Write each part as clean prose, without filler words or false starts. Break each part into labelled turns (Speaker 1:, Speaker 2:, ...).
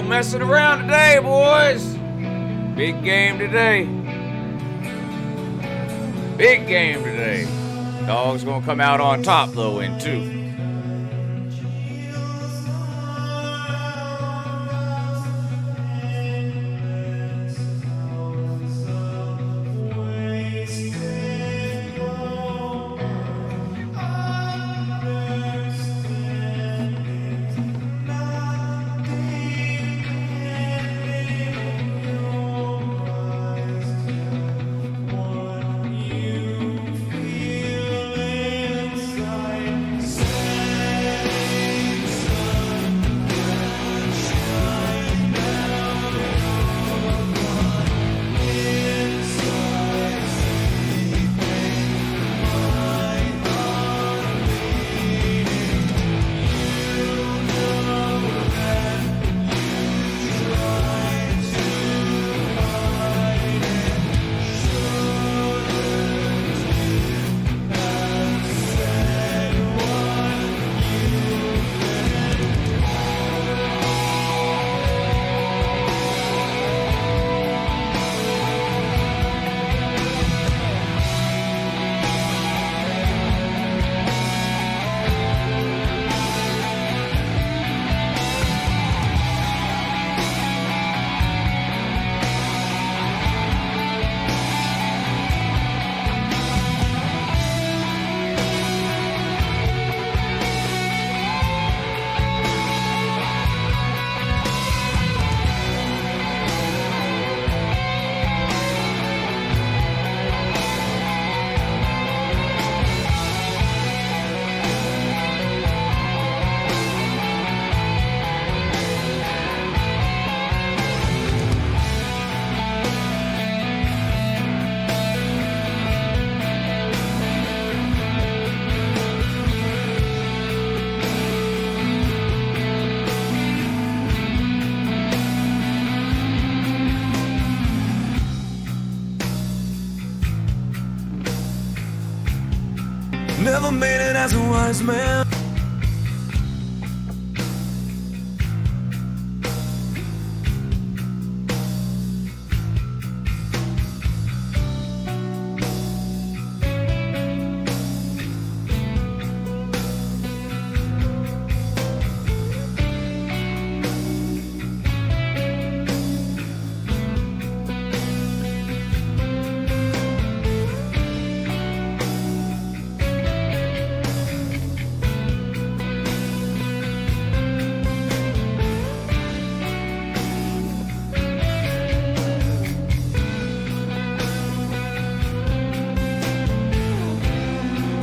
Speaker 1: messing around today, boys. Big game today. Big game today. Dogs gonna come out on top, though, in 2.
Speaker 2: Never made it as a wise man.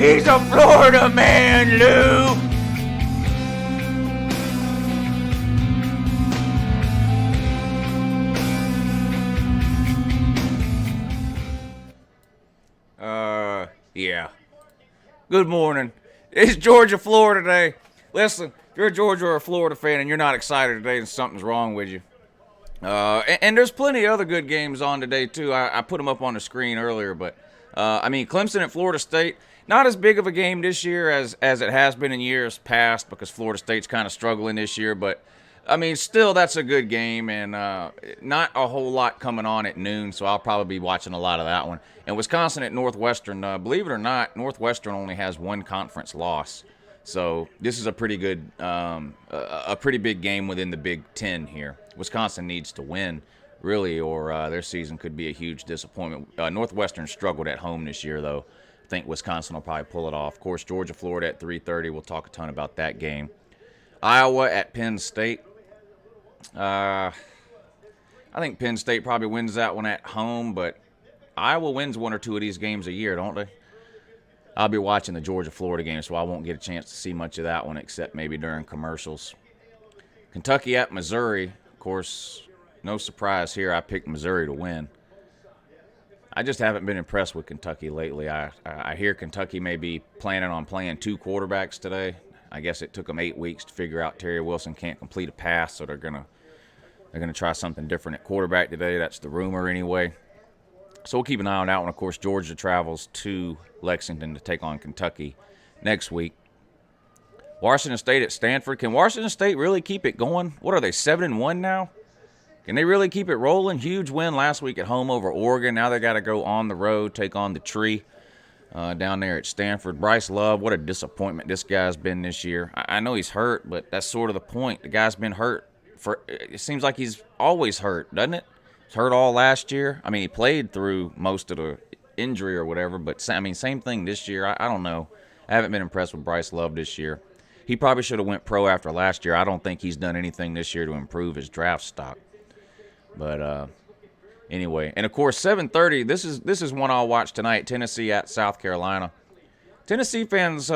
Speaker 1: He's a Florida man, Lou. Yeah. Good morning. It's Georgia, Florida Day. Listen, if you're a Georgia or a Florida fan and you're not excited today, then something's wrong with you. And there's plenty of other good games on today, too. I put them up on the screen earlier, but, Clemson at Florida State, not as big of a game this year as it has been in years past because Florida State's kind of struggling this year, but, still that's a good game, and not a whole lot coming on at noon, so I'll probably be watching a lot of that one. And Wisconsin at Northwestern, believe it or not, Northwestern only has one conference loss. So this is a pretty good, a pretty big game within the Big Ten here. Wisconsin needs to win, really, or their season could be a huge disappointment. Northwestern struggled at home this year, though. I think Wisconsin will probably pull it off. Of course, Georgia, Florida at 3:30. We'll talk a ton about that game. Iowa at Penn State. I think Penn State probably wins that one at home, but Iowa wins one or two of these games a year, don't they? I'll be watching the Georgia-Florida game, so I won't get a chance to see much of that one except maybe during commercials. Kentucky at Missouri. Of course, no surprise here. I picked Missouri to win. I just haven't been impressed with Kentucky lately. I hear Kentucky may be planning on playing 2 quarterbacks today. I guess it took them 8 weeks to figure out Terry Wilson can't complete a pass, so they're gonna try something different at quarterback today. That's the rumor anyway. So we'll keep an eye on that one. Of course, Georgia travels to Lexington to take on Kentucky next week. Washington State at Stanford. Can Washington State really keep it going? What are they, 7-1 now? Can they really keep it rolling? Huge win last week at home over Oregon. Now they got to go on the road, take on the tree down there at Stanford. Bryce Love, what a disappointment this guy's been this year. I know he's hurt, but that's sort of the point. The guy's been hurt. It seems like he's always hurt, doesn't it? He's hurt all last year. I mean, he played through most of the injury or whatever, but, I mean, same thing this year. I don't know. I haven't been impressed with Bryce Love this year. He probably should have went pro after last year. I don't think he's done anything this year to improve his draft stock. But anyway, and of course 7:30. This is one I'll watch tonight. Tennessee at South Carolina. Tennessee fans,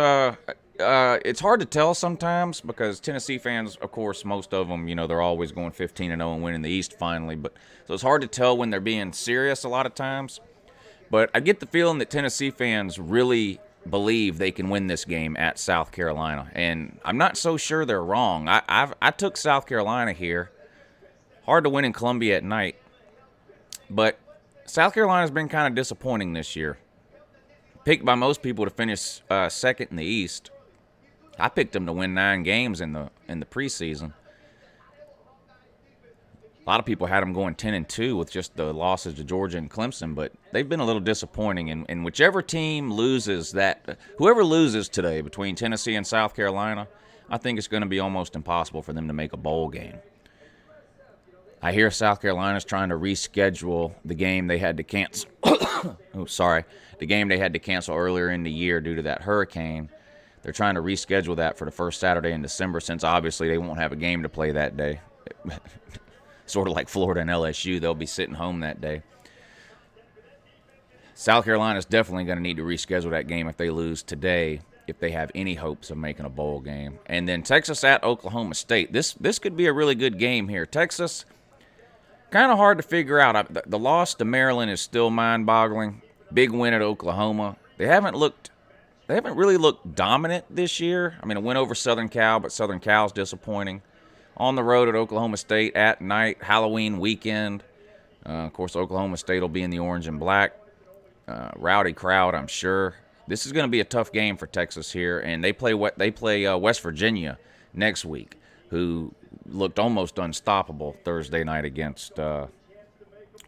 Speaker 1: it's hard to tell sometimes because Tennessee fans, of course, most of them, they're always going 15-0 and winning the East finally. But so it's hard to tell when they're being serious a lot of times. But I get the feeling that Tennessee fans really believe they can win this game at South Carolina, and I'm not so sure they're wrong. I took South Carolina here. Hard to win in Columbia at night. But South Carolina's been kind of disappointing this year. Picked by most people to finish second in the East. I picked them to win 9 games in the preseason. A lot of people had them going 10-2 with just the losses to Georgia and Clemson, but they've been a little disappointing. And whichever team loses whoever loses today between Tennessee and South Carolina, I think it's going to be almost impossible for them to make a bowl game. I hear South Carolina's trying to reschedule the game they had to cancel. The game they had to cancel earlier in the year due to that hurricane. They're trying to reschedule that for the first Saturday in December, since obviously they won't have a game to play that day. Sort of like Florida and LSU, they'll be sitting home that day. South Carolina's definitely going to need to reschedule that game if they lose today, if they have any hopes of making a bowl game. And then Texas at Oklahoma State. This could be a really good game here. Texas, kind of hard to figure out. The loss to Maryland is still mind-boggling. Big win at Oklahoma. They haven't really looked dominant this year. I mean, a win over Southern Cal, but Southern Cal's disappointing. On the road at Oklahoma State at night, Halloween weekend. Of course, Oklahoma State will be in the orange and black. Rowdy crowd, I'm sure. This is going to be a tough game for Texas here, and they play West Virginia next week, who looked almost unstoppable Thursday night against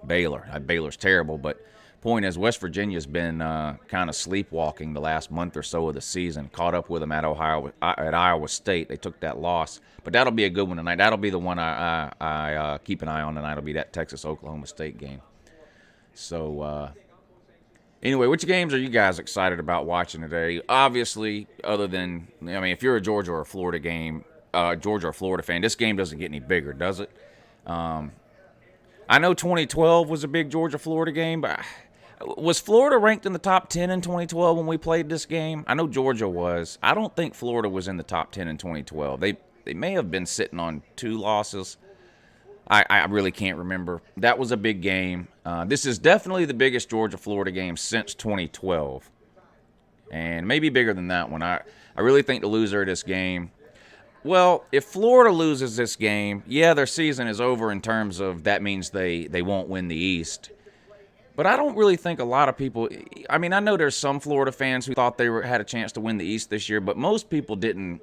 Speaker 1: Baylor. Baylor's terrible, but point is, West Virginia's been kind of sleepwalking the last month or so of the season. Caught up with them at Iowa State. They took that loss, but that'll be a good one tonight. That'll be the one I keep an eye on tonight. It'll be that Texas-Oklahoma State game. So anyway, which games are you guys excited about watching today? Obviously, other than, if you're a Georgia or Florida fan, this game doesn't get any bigger, does it? I know 2012 was a big Georgia-Florida game, but was Florida ranked in the top 10 in 2012 when we played this game? I know Georgia was. I don't think Florida was in the top 10 in 2012. They may have been sitting on 2 losses. I really can't remember. That was a big game. This is definitely the biggest Georgia-Florida game since 2012, and maybe bigger than that one. I really think the loser of this game, well, if Florida loses this game, yeah, their season is over in terms of that means they won't win the East. But I don't really think a lot of people – I know there's some Florida fans who thought they had a chance to win the East this year, but most people didn't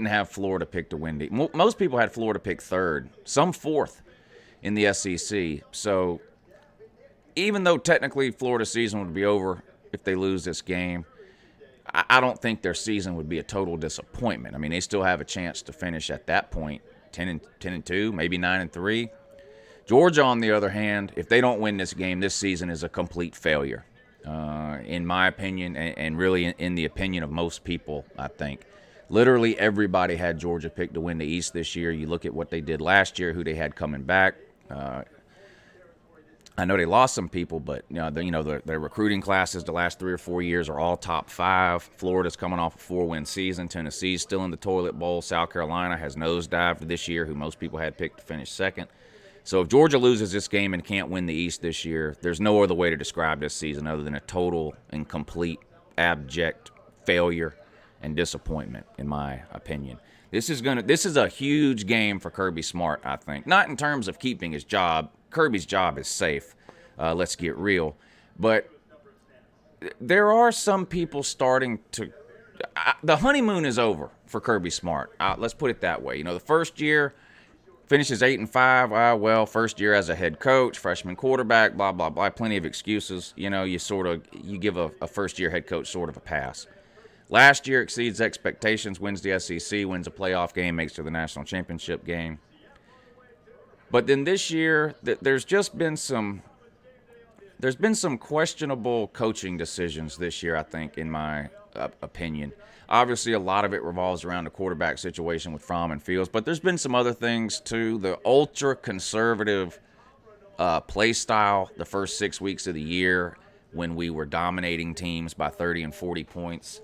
Speaker 1: have Florida picked to win. Most people had Florida picked 3rd, some 4th in the SEC. So even though technically Florida's season would be over if they lose this game, I don't think their season would be a total disappointment. They still have a chance to finish at that point 10-2, maybe 9-3. Georgia, on the other hand, if they don't win this game, this season is a complete failure, in my opinion, and really in the opinion of most people, I think. Literally everybody had Georgia picked to win the East this year. You look at what they did last year, who they had coming back. I know they lost some people, but their recruiting classes the last 3 or 4 years are all top 5. Florida's coming off a 4-win season. Tennessee's still in the toilet bowl. South Carolina has nosedived this year, who most people had picked to finish 2nd. So if Georgia loses this game and can't win the East this year, there's no other way to describe this season other than a total and complete abject failure and disappointment, in my opinion. This is a huge game for Kirby Smart, I think. Not in terms of keeping his job. Kirby's job is safe. Let's get real. But there are some people starting to the honeymoon is over for Kirby Smart. Let's put it that way. The first year finishes 8-5. Well, first year as a head coach, freshman quarterback, blah blah blah. Plenty of excuses. You give a first year head coach sort of a pass. Last year exceeds expectations, wins the SEC, wins a playoff game, makes it to the national championship game. But then this year, there's been some questionable coaching decisions this year, I think, in my opinion. Obviously, a lot of it revolves around the quarterback situation with Fromm and Fields, but there's been some other things too. The ultra-conservative play style the first 6 weeks of the year when we were dominating teams by 30 and 40 points.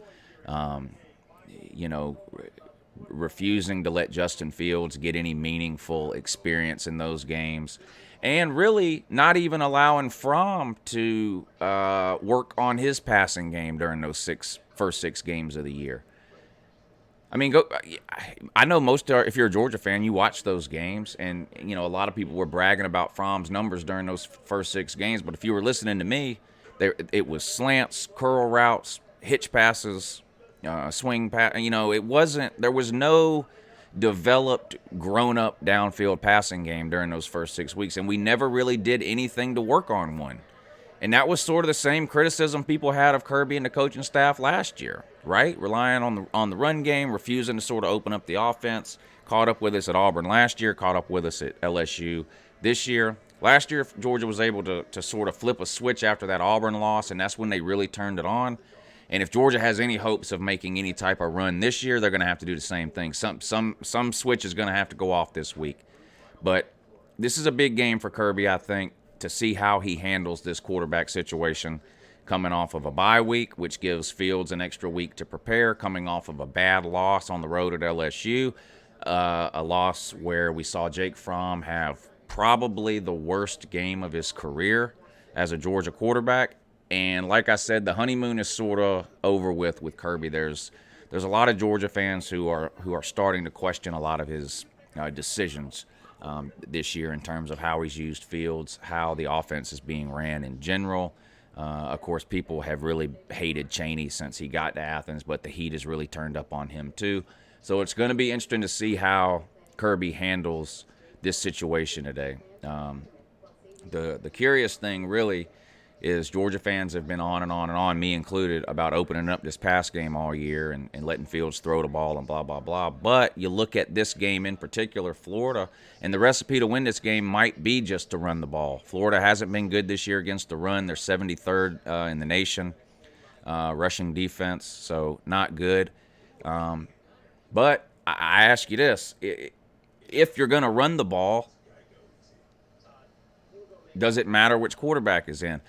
Speaker 1: Refusing to let Justin Fields get any meaningful experience in those games, and really not even allowing Fromm to work on his passing game during those first six games of the year. I mean, I know if you're a Georgia fan, you watch those games, and a lot of people were bragging about Fromm's numbers during those first six games. But if you were listening to me, it was slants, curl routes, hitch passes, swing pass. There was no developed, grown-up downfield passing game during those first 6 weeks, and we never really did anything to work on one. And that was sort of the same criticism people had of Kirby and the coaching staff last year, right? Relying on the run game, refusing to sort of open up the offense. Caught up with us at Auburn last year, caught up with us at LSU this year. Last year, Georgia was able to sort of flip a switch after that Auburn loss, and that's when they really turned it on. And if Georgia has any hopes of making any type of run this year, they're going to have to do the same thing. Some switch is going to have to go off this week. But this is a big game for Kirby, I think, to see how he handles this quarterback situation coming off of a bye week, which gives Fields an extra week to prepare, coming off of a bad loss on the road at LSU, a loss where we saw Jake Fromm have probably the worst game of his career as a Georgia quarterback. And like I said, the honeymoon is sort of over with Kirby. There's a lot of Georgia fans who are starting to question a lot of his decisions this year in terms of how he's used Fields, how the offense is being ran in general. Of course, people have really hated Chaney since he got to Athens, but the heat has really turned up on him too. So it's going to be interesting to see how Kirby handles this situation today. The curious thing really is Georgia fans have been on and on and on, me included, about opening up this pass game all year and letting Fields throw the ball and blah, blah, blah. But you look at this game in particular, Florida, and the recipe to win this game might be just to run the ball. Florida hasn't been good this year against the run. They're 73rd in the nation, rushing defense, so not good. But I ask you this. If you're going to run the ball, does it matter which quarterback is in?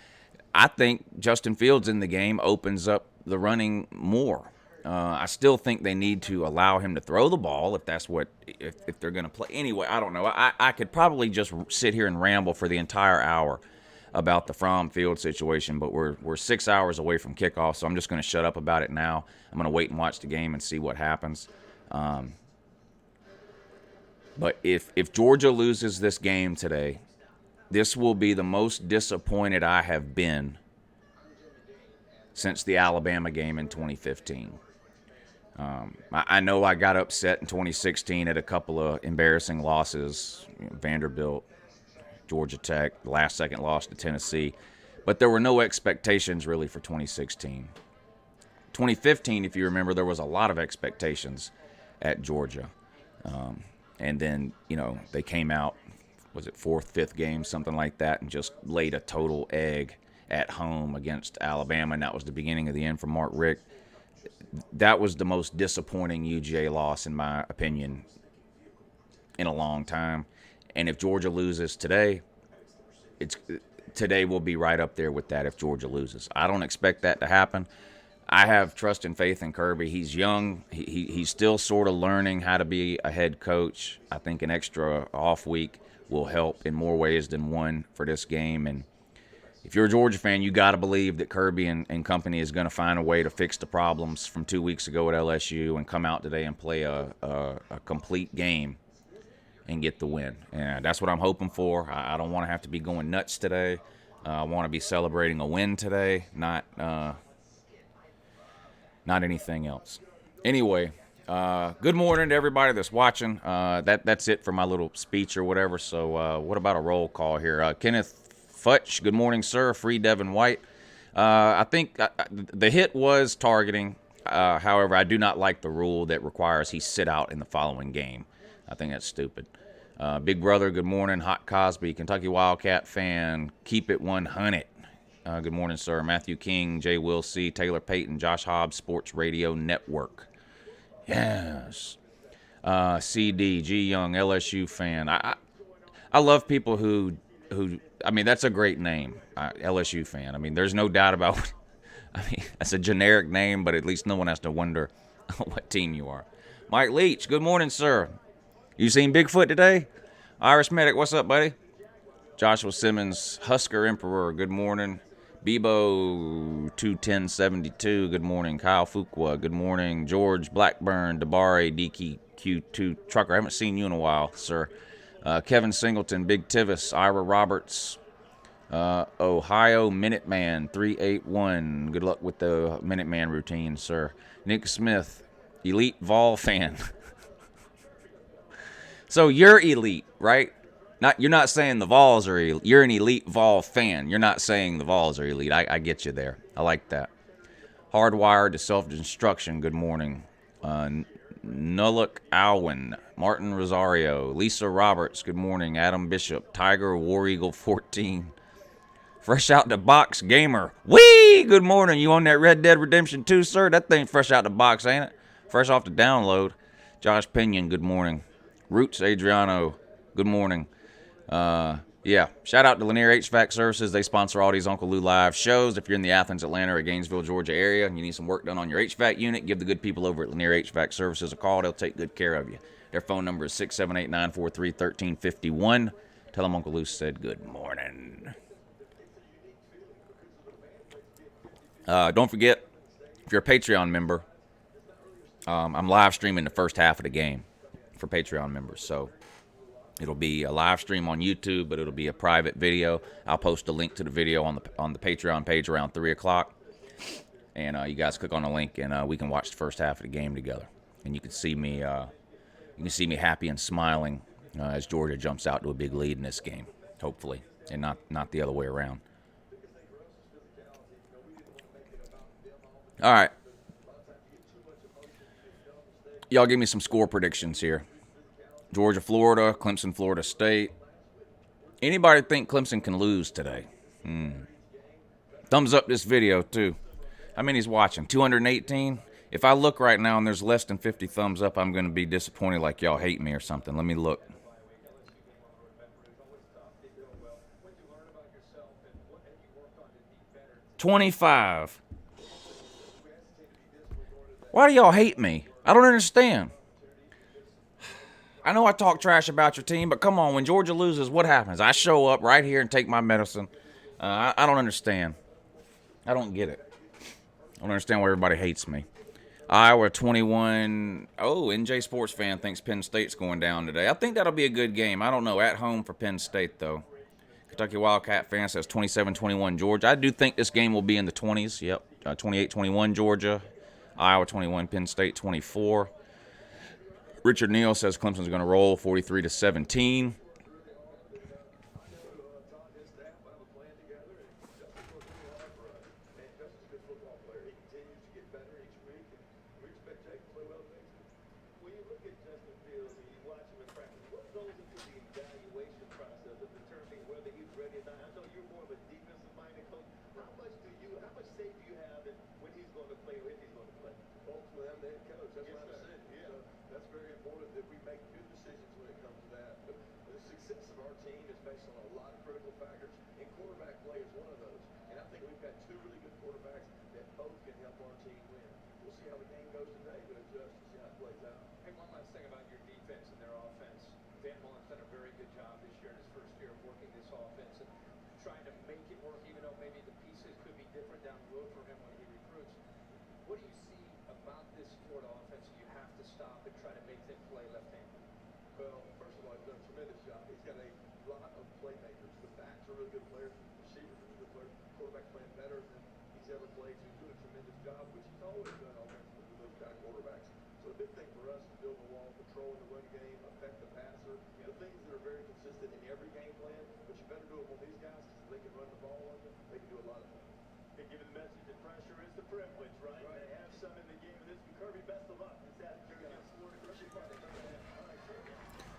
Speaker 1: I think Justin Fields in the game opens up the running more. I still think they need to allow him to throw the ball if they're going to play. Anyway, I don't know. I could probably just sit here and ramble for the entire hour about the Fromm Field situation, but we're 6 hours away from kickoff, so I'm just going to shut up about it now. I'm going to wait and watch the game and see what happens. But if Georgia loses this game today, this will be the most disappointed I have been since the Alabama game in 2015. I know I got upset in 2016 at a couple of embarrassing losses, Vanderbilt, Georgia Tech, last-second loss to Tennessee. But there were no expectations really for 2016. 2015, if you remember, there was a lot of expectations at Georgia. And then, they came out, was it fourth, fifth game, something like that, and just laid a total egg at home against Alabama, and that was the beginning of the end for Mark Richt. That was the most disappointing UGA loss, in my opinion, in a long time. And if Georgia loses today, today will be right up there with that if Georgia loses. I don't expect that to happen. I have trust and faith in Kirby. He's young. He's still sort of learning how to be a head coach. I think an extra off week will help in more ways than one for this game. And if you're a Georgia fan, you got to believe that Kirby and company is going to find a way to fix the problems from 2 weeks ago at LSU and come out today and play a complete game and get the win. And that's what I'm hoping for. I don't want to have to be going nuts today. I want to be celebrating a win today, not not anything else. Anyway, good morning to everybody that's watching. That's it for my little speech or whatever. So what about a roll call here? Kenneth Futch, good morning, sir. Free Devin White. I think the hit was targeting. However, I do not like the rule that requires he sit out in the following game. I think that's stupid. Big Brother, good morning. Hot Cosby, Kentucky Wildcat fan. Keep it 100. Good morning, sir. Matthew King, Jay Will C, Taylor Payton, Josh Hobbs, Sports Radio Network. Yes. CD, G Young, LSU fan. I love people who I mean, that's a great name, LSU fan. I mean, there's no doubt about I mean, that's a generic name, but at least no one has to wonder what team you are. Mike Leach, good morning, sir. You seen Bigfoot today? Irish Medic, what's up, buddy? Joshua Simmons, Husker Emperor, good morning. Bebo 21072, good morning. Kyle Fuqua, good morning. George Blackburn, Dabare, DQ2 Trucker, I haven't seen you in a while, sir. Kevin Singleton, Big Tivis, Ira Roberts, Ohio Minuteman 381. Good luck with the Minuteman routine, sir. Nick Smith, Elite Vol fan. So you're elite, right? You're not saying the Vols are elite. You're an elite Vol fan. You're not saying the Vols are elite. I get you there. I like that. Hardwired to self-destruction. Good morning. Nuluk Alwyn, Martin Rosario, Lisa Roberts. Good morning. Adam Bishop, Tiger War Eagle 14. Fresh out the box gamer. Whee! Good morning. You on that Red Dead Redemption 2, sir? That thing fresh out the box, ain't it? Fresh off the download. Josh Pinion, good morning. Roots Adriano, good morning. Yeah, shout out to Lanier HVAC Services. They sponsor all these Uncle Lou Live shows. If you're in the Athens, Atlanta, or Gainesville, Georgia area and you need some work done on your HVAC unit, give the good people over at Lanier HVAC Services a call. They'll take good care of you. Their phone number is 678-943-1351. Tell them Uncle Lou said good morning. Don't forget, if you're a Patreon member, I'm live streaming the first half of the game for Patreon members. So it'll be a live stream on YouTube, but it'll be a private video. I'll post a link to the video on the Patreon page around 3 o'clock. And you guys click on the link, and we can watch the first half of the game together. And you can see me happy and smiling as Georgia jumps out to a big lead in this game, hopefully, and not the other way around. All right. Y'all give me some score predictions here. Georgia, Florida, Clemson, Florida State. Anybody think Clemson can lose today? Thumbs up this video, too. How many's watching? 218? If I look right now and there's less than 50 thumbs up, I'm going to be disappointed like y'all hate me or something. Let me look. 25. Why do y'all hate me? I don't understand. I know I talk trash about your team, but come on, when Georgia loses, what happens? I show up right here and take my medicine. I don't understand. I don't get it. I don't understand why everybody hates me. Iowa 21. Oh, NJ Sports fan thinks Penn State's going down today. I think that'll be a good game. I don't know. At home for Penn State, though. Kentucky Wildcat fan says 27-21 Georgia. I do think this game will be in the 20s. Yep. 28-21 Georgia. Iowa 21, Penn State 24. Richard Neal says Clemson's going to roll 43-17.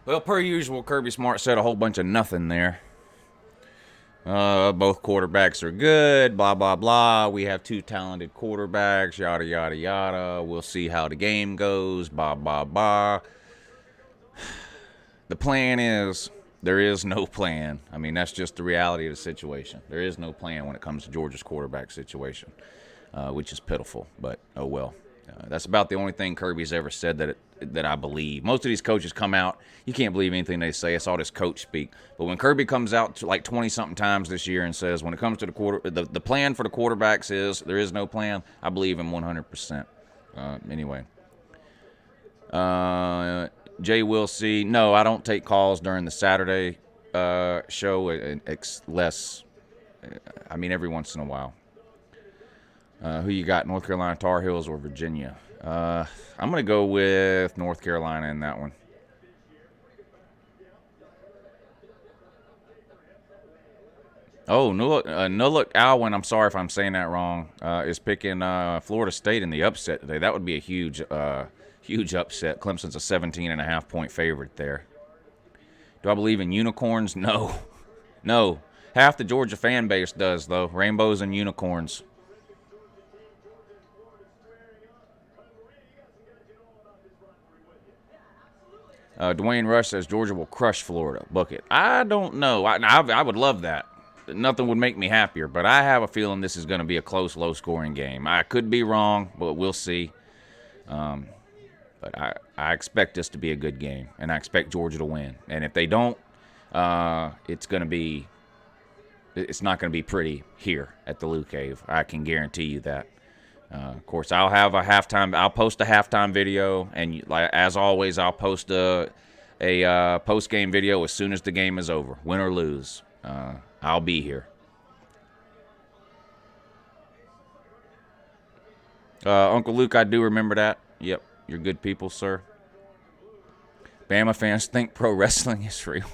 Speaker 1: Well, per usual, Kirby Smart said a whole bunch of nothing there. Both quarterbacks are good, blah, blah, blah. We have two talented quarterbacks, yada, yada, yada. We'll see how the game goes, blah, blah, blah. The plan is there is no plan. I mean, that's just the reality of the situation. There is no plan when it comes to Georgia's quarterback situation, which is pitiful, but oh well. That's about the only thing Kirby's ever said that I believe. Most of these coaches come out, you can't believe anything they say. It's all this coach speak. But when Kirby comes out like 20-something times this year and says when it comes to the plan for the quarterbacks is there is no plan, I believe him 100%. Anyway. Jay will see. No, I don't take calls during the Saturday show. Every once in a while. Who you got, North Carolina Tar Heels or Virginia? I'm going to go with North Carolina in that one. Oh, no look, Alwyn, I'm sorry if I'm saying that wrong, is picking Florida State in the upset today. That would be a huge upset. Clemson's a 17.5-point favorite there. Do I believe in unicorns? No. No. Half the Georgia fan base does, though. Rainbows and unicorns. Dwayne Rush says Georgia will crush Florida. Book it. I don't know. I would love that. Nothing would make me happier, but I have a feeling this is going to be a close, low-scoring game. I could be wrong, but we'll see. But I expect this to be a good game, and I expect Georgia to win. And if they don't, it's not going to be pretty here at the Lou Cave. I can guarantee you that. Of course, I'll post a halftime video, and as always, I'll post a post-game video as soon as the game is over, win or lose. I'll be here. Uncle Luke, I do remember that. Yep, you're good people, sir. Bama fans think pro wrestling is real.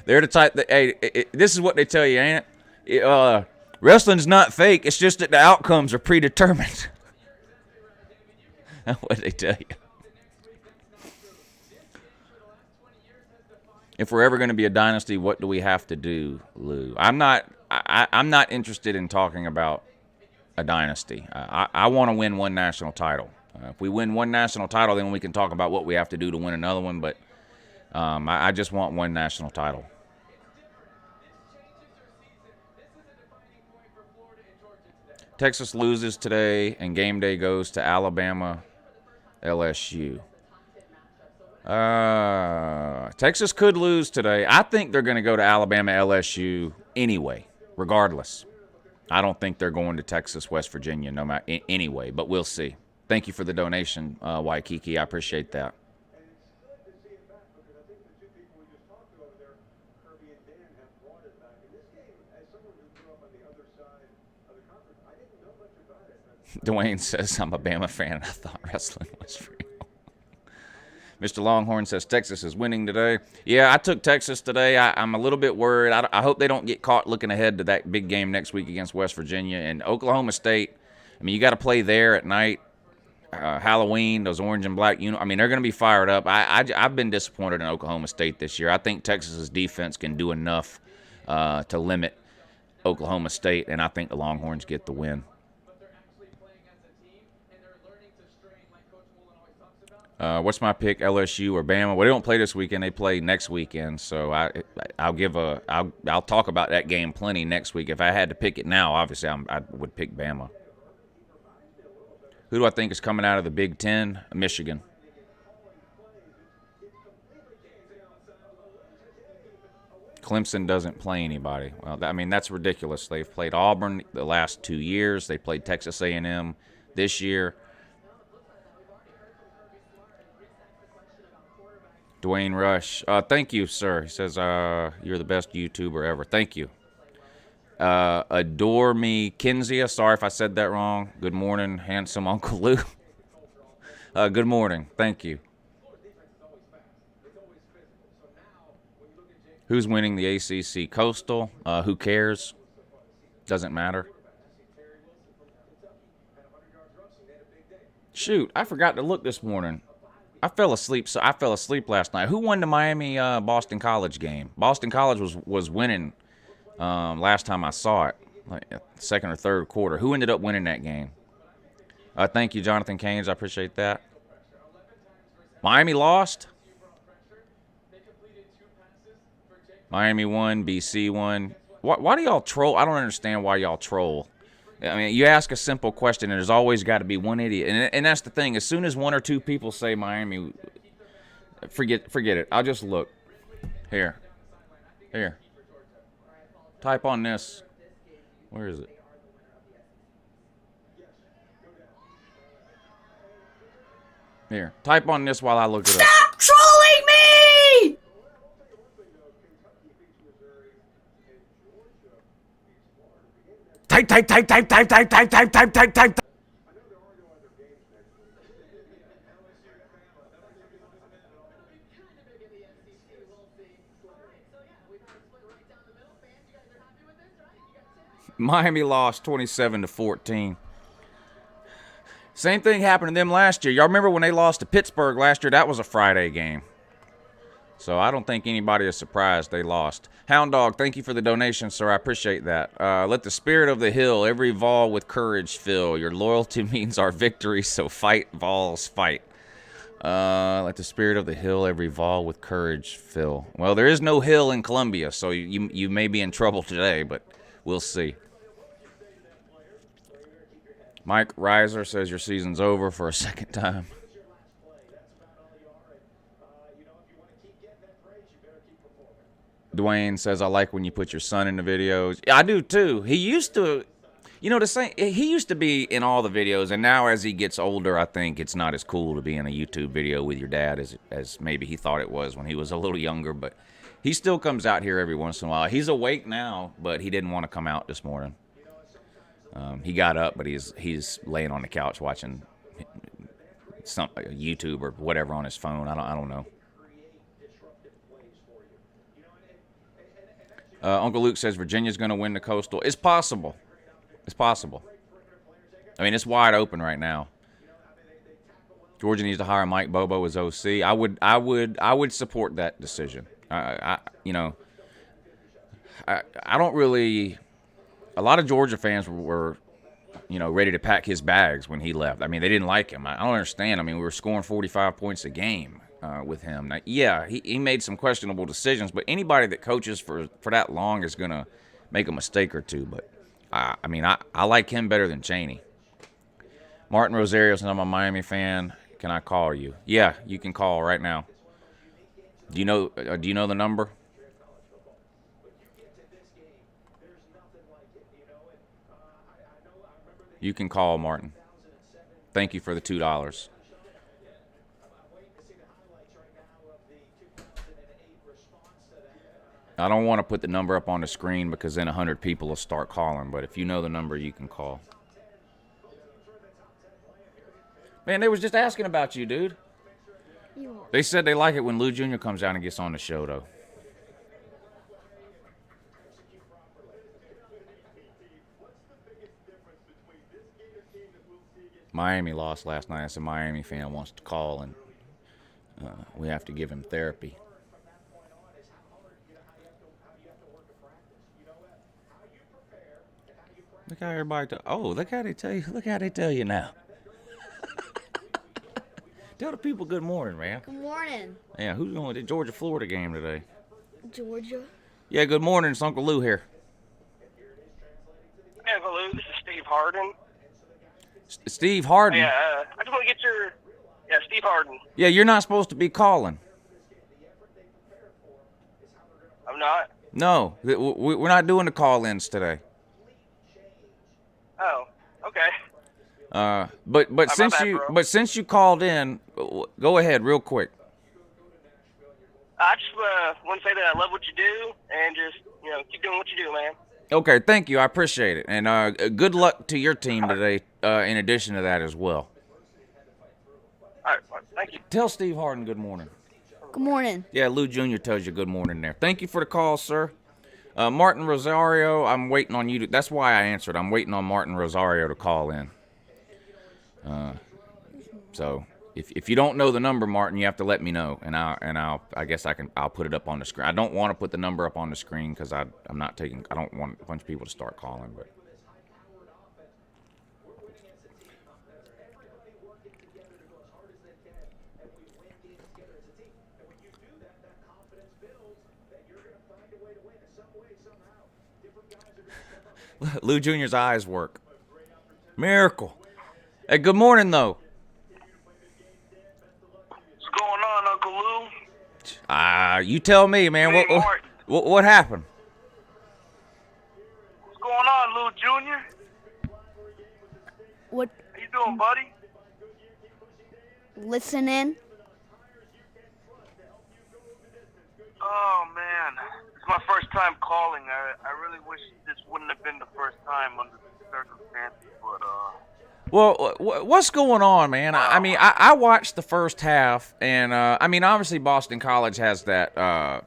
Speaker 1: They're the type that, hey, this is what they tell you, ain't it? Wrestling's not fake. It's just that the outcomes are predetermined. That's what they tell you. If we're ever going to be a dynasty, what do we have to do, Lou? I'm not interested in talking about a dynasty. I want to win one national title. If we win one national title, then we can talk about what we have to do to win another one. But I just want one national title. Texas loses today, and game day goes to Alabama, LSU. Texas could lose today. I think they're going to go to Alabama, LSU anyway, regardless. I don't think they're going to Texas, West Virginia, no matter anyway, but we'll see. Thank you for the donation, Waikiki. I appreciate that. Dwayne says, I'm a Bama fan, and I thought wrestling was real. Mr. Longhorn says Texas is winning today. Yeah, I took Texas today. I'm a little bit worried. I hope they don't get caught looking ahead to that big game next week against West Virginia. And Oklahoma State, I mean, you got to play there at night. Halloween, those orange and black they're going to be fired up. I've been disappointed in Oklahoma State this year. I think Texas's defense can do enough to limit Oklahoma State, and I think the Longhorns get the win. What's my pick? LSU or Bama? Well, they don't play this weekend. They play next weekend. So I'll talk about that game plenty next week. If I had to pick it now, obviously I would pick Bama. Who do I think is coming out of the Big Ten? Michigan. Clemson doesn't play anybody. Well, that's ridiculous. They've played Auburn the last 2 years. They played Texas A&M this year. Dwayne Rush. Thank you, sir. He says, you're the best YouTuber ever. Thank you. Adore me, Kinzia. Sorry if I said that wrong. Good morning, handsome Uncle Lou. Good morning. Thank you. Who's winning the ACC? Coastal? Who cares? Doesn't matter. Shoot, I forgot to look this morning. I fell asleep last night. Who won the Miami Boston College game? Boston College was winning last time I saw it, like second or third quarter. Who ended up winning that game? Thank you, Jonathan Caines. I appreciate that. Miami lost. Miami won. BC won. Why do y'all troll? I don't understand why y'all troll. I mean, you ask a simple question, and there's always got to be one idiot. And that's the thing. As soon as one or two people say Miami, forget it. I'll just look. Here. Type on this. Where is it? Here. Type on this while I look it up.
Speaker 3: Stop trolling me!
Speaker 1: Type. Miami lost 27-14. Same thing happened to them last year. Y'all remember when they lost to Pittsburgh last year? That was a Friday game. So I don't think anybody is surprised they lost. Hound Dog, thank you for the donation, sir. I appreciate that. Let the spirit of the hill every Vol with courage fill. Your loyalty means our victory, so fight, Vols, fight. Let the spirit of the hill every Vol with courage fill. Well, there is no hill in Columbia, so you may be in trouble today, but we'll see. Mike Reiser says your season's over for a second time. Dwayne says, I like when you put your son in the videos. Yeah, I do too. He used to, he used to be in all the videos, and now as he gets older, I think it's not as cool to be in a YouTube video with your dad as maybe he thought it was when he was a little younger, but he still comes out here every once in a while. He's awake now, but he didn't want to come out this morning. He got up, but he's laying on the couch watching some YouTube or whatever on his phone. I don't know. Uncle Luke says Virginia's going to win the Coastal. It's possible. I mean, it's wide open right now. Georgia needs to hire Mike Bobo as OC. I would support that decision. I don't really. A lot of Georgia fans were ready to pack his bags when he left. I mean, they didn't like him. I don't understand. I mean, we were scoring 45 points a game with him. Now, yeah, he made some questionable decisions, but anybody that coaches for that long is going to make a mistake or two. But, I like him better than Chaney. Martin Rosario says, I'm a Miami fan. Can I call you? Yeah, you can call right now. Do you know the number? You can call, Martin. Thank you for the $2. I don't want to put the number up on the screen because then 100 people will start calling, but if you know the number, you can call. Man, they was just asking about you, dude. They said they like it when Lou Jr. comes out and gets on the show, though. Miami lost last night. As a Miami fan wants to call, and we have to give him therapy. Look how everybody. Look how they tell you. Look how they tell you now. Tell the people good morning, man.
Speaker 3: Good morning.
Speaker 1: Yeah, who's going to the Georgia-Florida game today?
Speaker 3: Georgia.
Speaker 1: Yeah, good morning. It's Uncle Lou here.
Speaker 4: Hey, Uncle Lou, this is Steve Harden.
Speaker 1: Steve Harden?
Speaker 4: Yeah, I just want to get your... Yeah, Steve Harden.
Speaker 1: Yeah, you're not supposed to be calling.
Speaker 4: I'm not?
Speaker 1: No, we're not doing the call-ins today.
Speaker 4: Oh, okay.
Speaker 1: But since you called in, go ahead real quick.
Speaker 4: I just want to say that I love what you do, and just keep doing what you do, man.
Speaker 1: Okay, thank you. I appreciate it, and good luck to your team today. In addition to that as well.
Speaker 4: All Thank you.
Speaker 1: Tell Steve Harden good morning.
Speaker 3: Good morning.
Speaker 1: Yeah, Lou Jr. tells you good morning there. Thank you for the call, sir. Martin Rosario, I'm waiting on you to. That's why I answered. I'm waiting on Martin Rosario to call in. So if you don't know the number, Martin, you have to let me know, and I guess I'll put it up on the screen. I don't want to put the number up on the screen because I don't want a bunch of people to start calling, but. Lou Jr.'s eyes work. Miracle. Hey, good morning, though.
Speaker 4: What's going on, Uncle Lou?
Speaker 1: You tell me, man.
Speaker 4: Hey, Martin.
Speaker 1: What happened?
Speaker 4: What's going on, Lou Jr.?
Speaker 3: What?
Speaker 4: How you doing, buddy?
Speaker 3: Listening?
Speaker 4: Oh, man. It's my first time calling. I really wish this wouldn't have been the first time under the circumstances, but,
Speaker 1: Well, what's going on, man? I mean, I watched the first half, and I mean, obviously Boston College has that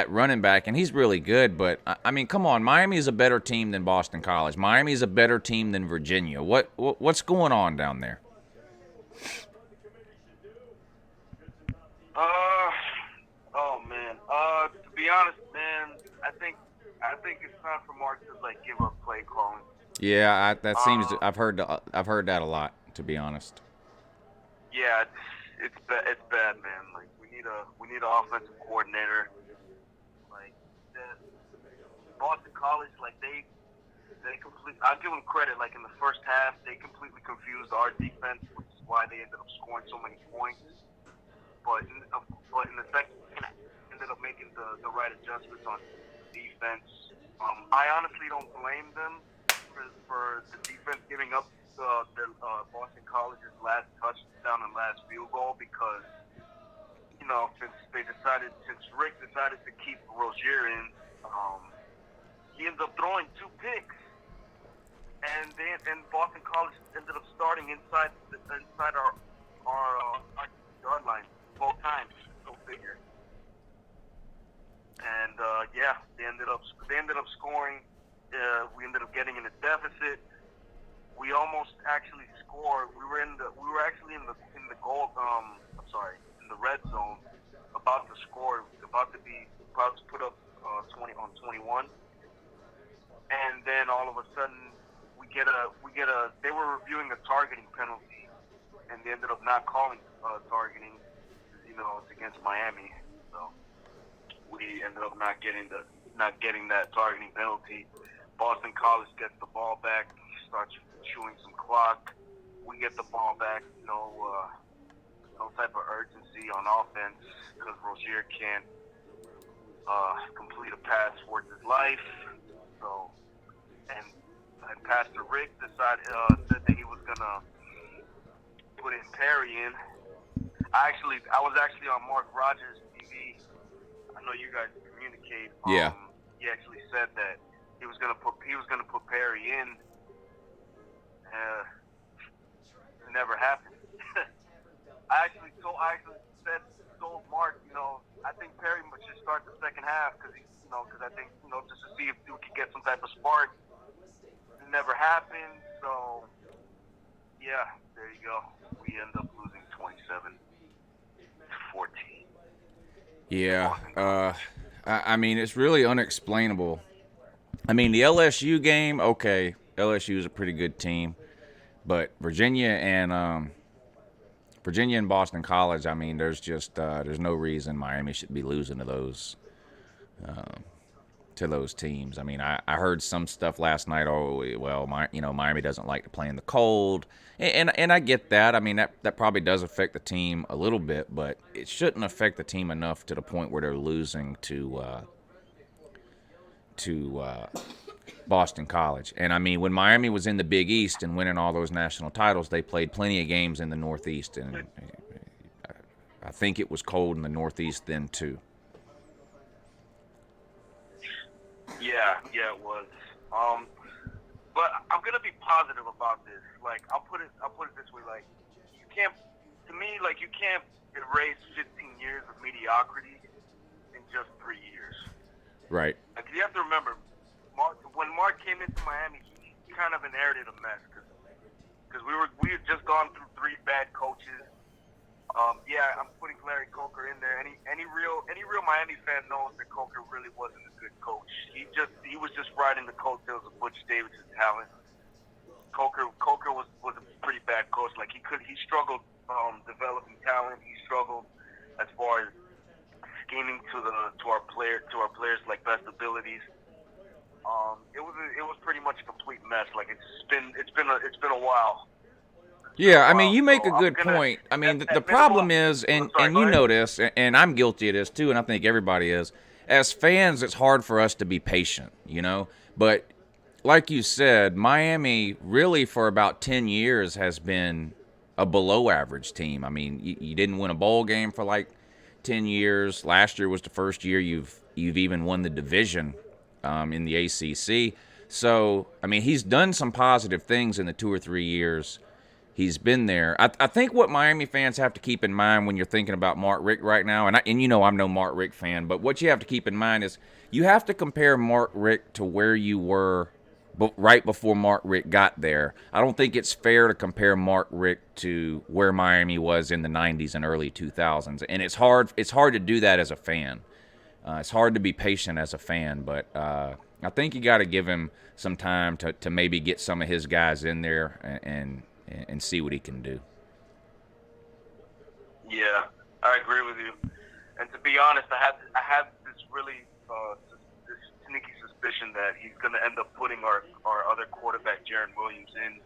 Speaker 1: running back, and he's really good. But I mean, come on, Miami is a better team than Boston College. Miami is a better team than Virginia. What's going on down there?
Speaker 4: Oh man. To be honest, man, I think it's time for Mark to give up play calling.
Speaker 1: Yeah, I've heard that a lot, to be honest.
Speaker 4: Yeah, it's bad, man. Like we need an offensive coordinator. Like Boston College, they I'll give them credit. Like in the first half, they completely confused our defense, which is why they ended up scoring so many points. But in the second half, ended up making the right adjustments on defense. I honestly don't blame them for the defense giving up the Boston College's last touchdown and last field goal because, since Rick decided to keep Rozier in, he ends up throwing 2 picks, and Boston College ended up starting inside our yard line both times. Go figure. And they ended up scoring. We ended up getting in a deficit. We almost actually scored. We were actually in the red zone, about to score, about to put up 20 on 21. And then all of a sudden they were reviewing a targeting penalty, and they ended up not calling targeting. It's against Miami, so we ended up not getting that targeting penalty. Boston College gets the ball back, starts chewing some clock. We get the ball back, no type of urgency on offense because Rozier can't complete a pass worth his life. So, and Pastor Rick said that he was gonna put in Perry in. I was actually on Mark Rogers' TV. I know you guys communicate.
Speaker 1: Yeah.
Speaker 4: He actually said that he was gonna put Perry in. It never happened. I actually told Mark, I think Perry should start the second half because I think just to see if we could get some type of spark. It never happened. So yeah, there you go. We end up losing 27-14.
Speaker 1: Yeah, I mean, it's really unexplainable. I mean, the LSU game, okay, LSU is a pretty good team, but Virginia and Boston College, I mean, there's no reason Miami should be losing to those teams. I mean, I heard some stuff last night. Oh, well, Miami doesn't like to play in the cold, and I get that. I mean, that probably does affect the team a little bit, but it shouldn't affect the team enough to the point where they're losing to Boston College. And I mean, when Miami was in the Big East and winning all those national titles, they played plenty of games in the Northeast, and I think it was cold in the Northeast then too.
Speaker 4: Yeah, it was. But I'm gonna be positive about this. Like, I'll put it this way. Like, you can't
Speaker 1: Right.
Speaker 4: Like, you have to remember, when Mark came into Miami, he kind of inherited a mess because we had just gone through 3 bad coaches. Yeah, I'm putting Larry Coker in there. Any real Miami fan knows that Coker really wasn't a good coach. He was just riding the coattails of Butch Davis' talent. Coker was a pretty bad coach. Like, he struggled developing talent. He struggled as far as scheming to our players like best abilities. It was pretty much a complete mess. Like, it's been a while.
Speaker 1: Yeah, I mean, you make a good point. I mean, the problem is, and you know this, and I'm guilty of this too, and I think everybody is. As fans, it's hard for us to be patient, you know. But like you said, Miami really for about 10 years has been a below-average team. I mean, you didn't win a bowl game for like 10 years. Last year was the first year you've even won the division in the ACC. So, I mean, he's done some positive things in the 2 or 3 years he's been there. I think what Miami fans have to keep in mind when you're thinking about Mark Richt right now, and you know I'm no Mark Richt fan, but what you have to keep in mind is you have to compare Mark Richt to where you were right before Mark Richt got there. I don't think it's fair to compare Mark Richt to where Miami was in the 90s and early 2000s, and it's hard to do that as a fan. It's hard to be patient as a fan, but I think you got to give him some time to maybe get some of his guys in there and see what he can do.
Speaker 4: Yeah, I agree with you. And to be honest, I have this really this sneaky suspicion that he's going to end up putting our other quarterback, Jaron Williams, in.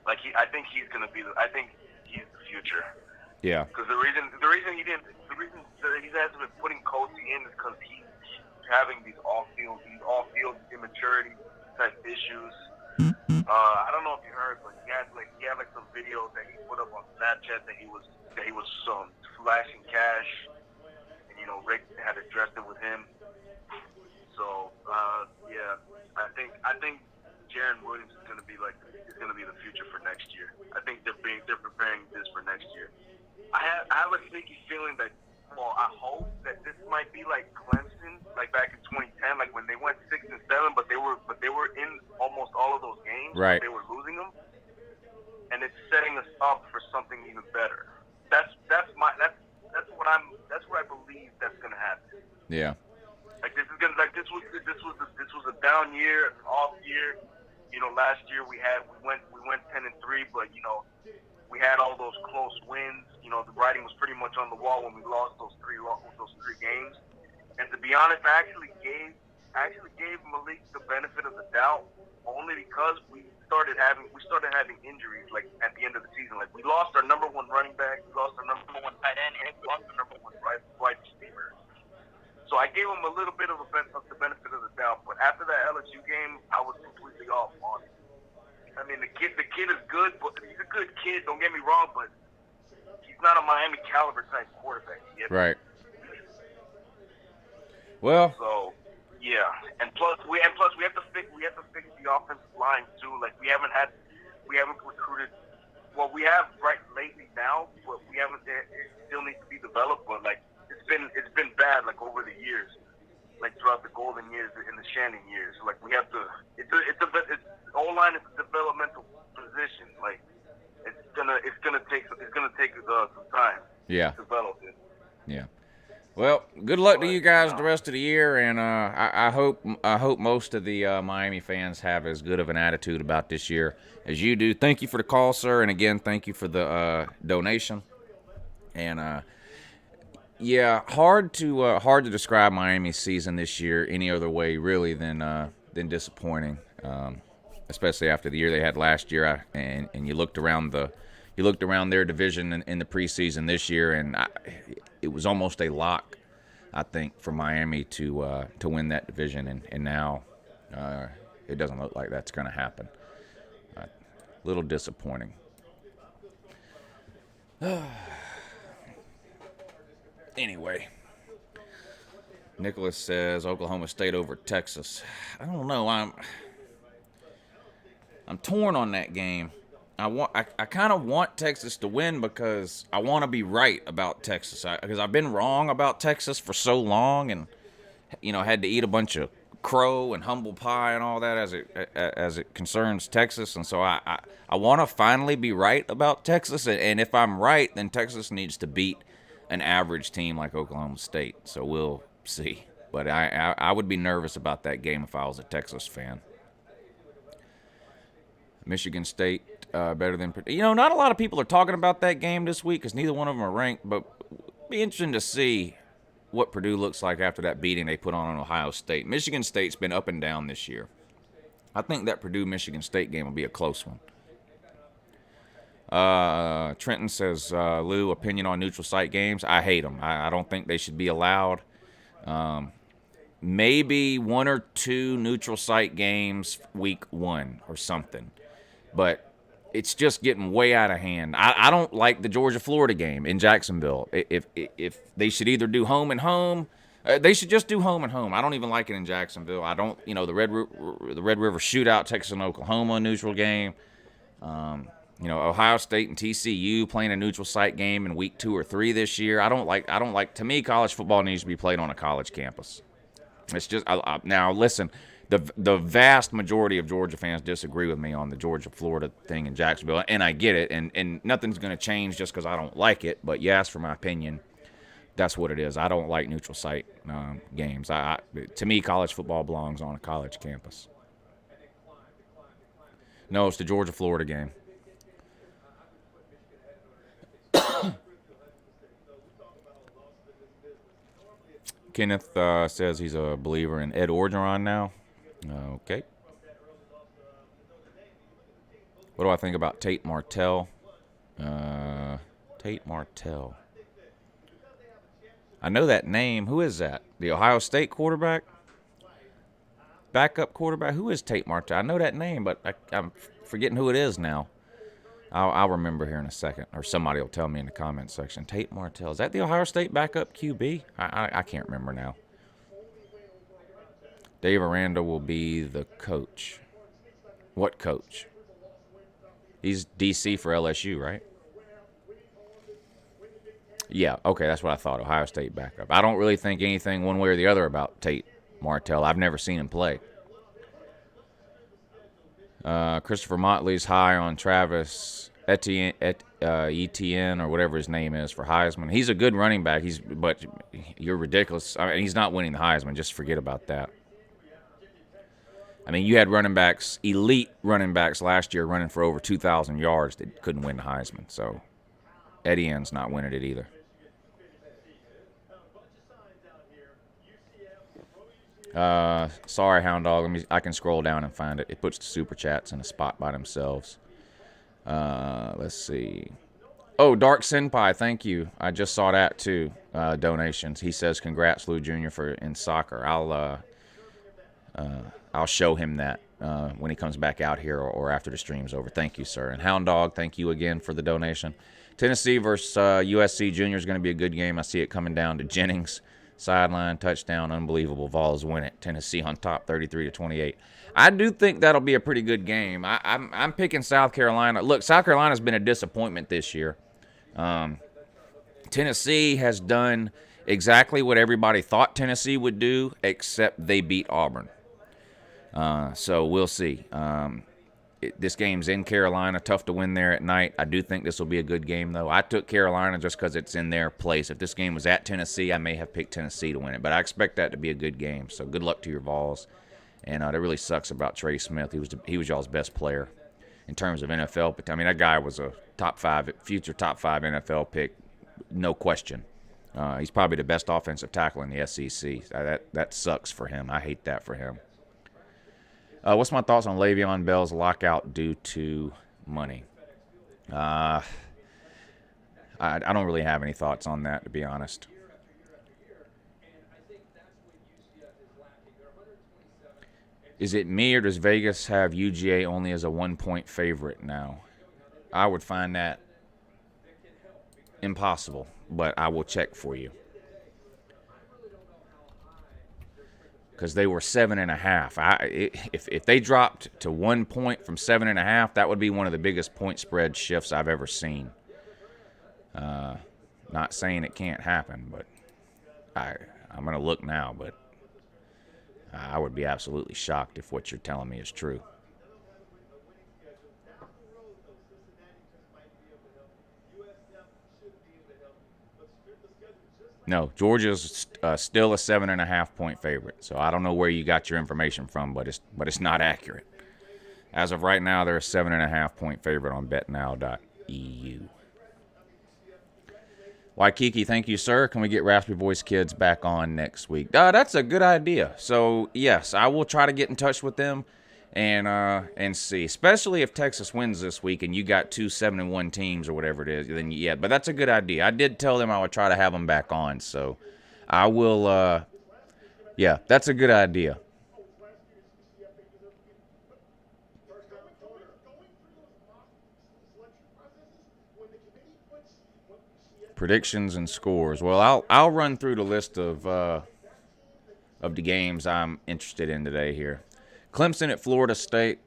Speaker 4: Like, I think he's going to be I think he's the future.
Speaker 1: Yeah.
Speaker 4: Because the reason that he hasn't been putting Cozy in is because he's having these off-field immaturity type issues. I don't know if you heard, but he had some videos that he put up on Snapchat that he was flashing cash, and Rick had addressed it with him. So yeah, I think Jaron Williams is going to be the future for next year. I think they're preparing this for next year. I have a sneaky feeling that, I hope that this might be like Clemson, like back in 2010, like when they went 6-7, but they were in almost all of those games.
Speaker 1: Right.
Speaker 4: They were losing them, and it's setting us up for something even better. That's what I believe that's gonna happen.
Speaker 1: Yeah.
Speaker 4: Like, this was a down year, an off year. Last year we went 10-3, but we had all those close wins. The writing was pretty much on the wall when we lost those three games. And to be honest, I actually gave Malik the benefit of the doubt only because we started having injuries like at the end of the season. Like, we lost our number 1 running back, we lost our number 1 tight end, and we lost our number 1 wide receiver. So I gave him a little bit of the benefit of the doubt. But after that LSU game, I was completely off on it. I mean, the kid is good, but he's a good kid. Don't get me wrong, but he's not a Miami caliber type quarterback.
Speaker 1: Right. Well.
Speaker 4: So yeah, and plus we have to fix the offensive line too. Like, we haven't recruited. Well, we have right lately now, but we haven't. It still needs to be developed. But like, it's been bad like over the years, like throughout the golden years and the Shannon years. Like, we have to. O-line is a developmental position. Like, it's gonna take some time.
Speaker 1: Yeah.
Speaker 4: To develop it.
Speaker 1: Yeah. Well, good luck to you guys the rest of the year, and I hope most of the Miami fans have as good of an attitude about this year as you do. Thank you for the call, sir, and again, thank you for the donation. And yeah, hard to describe Miami's season this year any other way really than disappointing. Especially after the year they had last year, and you looked around their division in the preseason this year, and it was almost a lock, I think, for Miami to win that division, and now it doesn't look like that's going to happen. A little disappointing. Anyway, Nicholas says Oklahoma State over Texas. I don't know. I'm torn on that game. I kind of want Texas to win because I want to be right about Texas. Because I've been wrong about Texas for so long and had to eat a bunch of crow and humble pie and all that as it concerns Texas. And so I want to finally be right about Texas. And if I'm right, then Texas needs to beat an average team like Oklahoma State. So we'll see. But I would be nervous about that game if I was a Texas fan. Michigan State better than not a lot of people are talking about that game this week because neither one of them are ranked. But it'd be interesting to see what Purdue looks like after that beating they put on Ohio State. Michigan State's been up and down this year. I think that Purdue-Michigan State game will be a close one. Trenton says, Lou, opinion on neutral site games. I hate them. I don't think they should be allowed. Maybe 1 or 2 neutral site games week 1 or something. But it's just getting way out of hand. I don't like the Georgia-Florida game in Jacksonville. If they should either do home and home, they should just do home and home. I don't even like it in Jacksonville. I don't, the Red River Shootout, Texas and Oklahoma neutral game. Ohio State and TCU playing a neutral site game in week 2 or 3 this year. I don't like. To me, college football needs to be played on a college campus. It's just now listen. The vast majority of Georgia fans disagree with me on the Georgia-Florida thing in Jacksonville, and I get it, and nothing's going to change just because I don't like it, but you ask for my opinion, that's what it is. I don't like neutral site games. To me, college football belongs on a college campus. No, it's the Georgia-Florida game. Kenneth says he's a believer in Ed Orgeron now. Okay. What do I think about Tate Martell? Tate Martell. I know that name. Who is that? The Ohio State quarterback? Backup quarterback? Who is Tate Martell? I know that name, but I'm forgetting who it is now. I'll remember here in a second, or somebody will tell me in the comments section. Tate Martell. Is that the Ohio State backup QB? I can't remember now. Dave Aranda will be the coach. What coach? He's DC for LSU, right? Yeah, okay, that's what I thought. Ohio State backup. I don't really think anything one way or the other about Tate Martell. I've never seen him play. Christopher Motley's high on Travis Etienne or whatever his name is for Heisman. He's a good running back. But you're ridiculous. I mean, he's not winning the Heisman. Just forget about that. I mean, you had elite running backs last year running for over 2,000 yards that couldn't win the Heisman. So Etienne's not winning it either. Sorry, Hound Dog. I can scroll down and find it. It puts the super chats in a spot by themselves. Let's see. Oh, Dark Senpai, thank you. I just saw that too. Donations. He says, "Congrats, Lou Jr. in soccer." I'll show him that when he comes back out here or after the stream's over. Thank you, sir. And Hound Dog, thank you again for the donation. Tennessee versus USC Junior is going to be a good game. I see it coming down to Jennings. Sideline, touchdown, unbelievable. Vols win it. Tennessee on top, 33-28. I do think that'll be a pretty good game. I'm picking South Carolina. Look, South Carolina's been a disappointment this year. Tennessee has done exactly what everybody thought Tennessee would do, except they beat Auburn. So we'll see. This game's in Carolina. Tough to win there at night. I do think this will be a good game, though. I took Carolina just because it's in their place. If this game was at Tennessee, I may have picked Tennessee to win it. But I expect that to be a good game. So good luck to your Vols. And that really sucks about Trey Smith. He was y'all's best player in terms of NFL. But, I mean, that guy was a future top five NFL pick, no question. He's probably the best offensive tackle in the SEC. That sucks for him. I hate that for him. What's my thoughts on Le'Veon Bell's lockout due to money? I don't really have any thoughts on that, to be honest. Is it me, or does Vegas have UGA only as a 1-point favorite now? I would find that impossible, but I will check for you. Because they were 7.5. If they dropped to 1 point from 7.5, that would be one of the biggest point spread shifts I've ever seen. Not saying it can't happen, but I'm going to look now. But I would be absolutely shocked if what you're telling me is true. No, Georgia's still a 7.5-point favorite. So I don't know where you got your information from, but it's not accurate. As of right now, they're a 7.5-point favorite on betnow.eu. Waikiki, thank you, sir. Can we get Raspy Voice Kids back on next week? That's a good idea. So, yes, I will try to get in touch with them and see. Especially if Texas wins this week and you got 2 7-1 teams or whatever it is. Then yeah, but that's a good idea. I did tell them I would try to have them back on. So, I will, yeah, that's a good idea. Predictions and scores. Well, I'll run through the list of the games I'm interested in today here. Clemson at Florida State.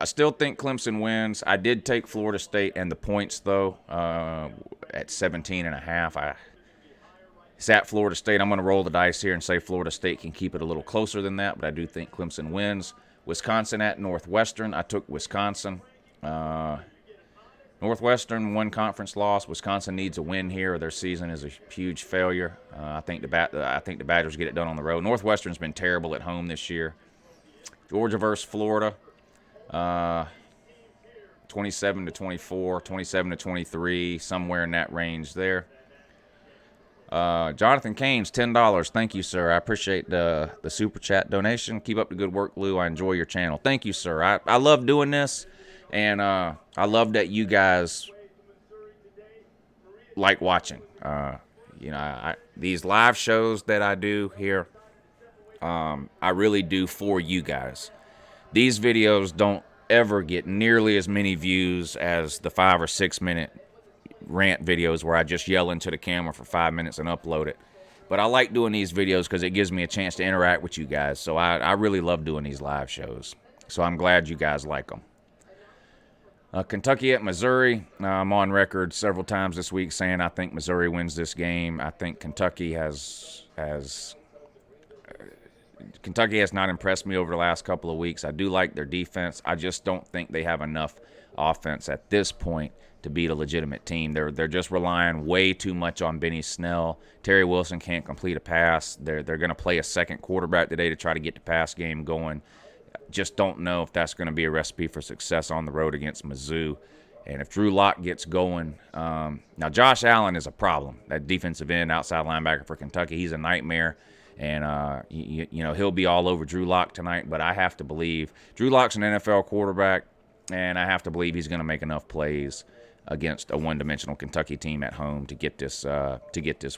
Speaker 1: I still think Clemson wins. I did take Florida State and the points though at 17.5. It's at Florida State. I'm going to roll the dice here and say Florida State can keep it a little closer than that, but I do think Clemson wins. Wisconsin at Northwestern. I took Wisconsin. Northwestern, one conference loss. Wisconsin needs a win here, or their season is a huge failure. I think the Badgers get it done on the road. Northwestern's been terrible at home this year. Georgia versus Florida, 27-24, 27-23, somewhere in that range there. Jonathan Keynes, $10. Thank you, sir. I appreciate the super chat donation. Keep up the good work, Lou. I enjoy your channel. Thank you, sir. I love doing this. And I love that you guys like watching. These live shows that I do here, I really do for you guys. These videos don't ever get nearly as many views as the 5 or 6 minute rant videos where I just yell into the camera for 5 minutes and upload it. But I like doing these videos because it gives me a chance to interact with you guys. So I really love doing these live shows. So I'm glad you guys like them. Kentucky at Missouri. I'm on record several times this week saying I think Missouri wins this game. I think Kentucky has not impressed me over the last couple of weeks. I do like their defense. I just don't think they have enough offense at this point to beat a legitimate team. They're just relying way too much on Benny Snell. Terry Wilson can't complete a pass. They're going to play a second quarterback today to try to get the pass game going. Just don't know if that's going to be a recipe for success on the road against Mizzou. And if Drew Lock gets going, now Josh Allen is a problem. That defensive end, outside linebacker for Kentucky, he's a nightmare. And, he'll be all over Drew Lock tonight. But I have to believe Drew Lock's an NFL quarterback, and I have to believe he's going to make enough plays against a one-dimensional Kentucky team at home to get this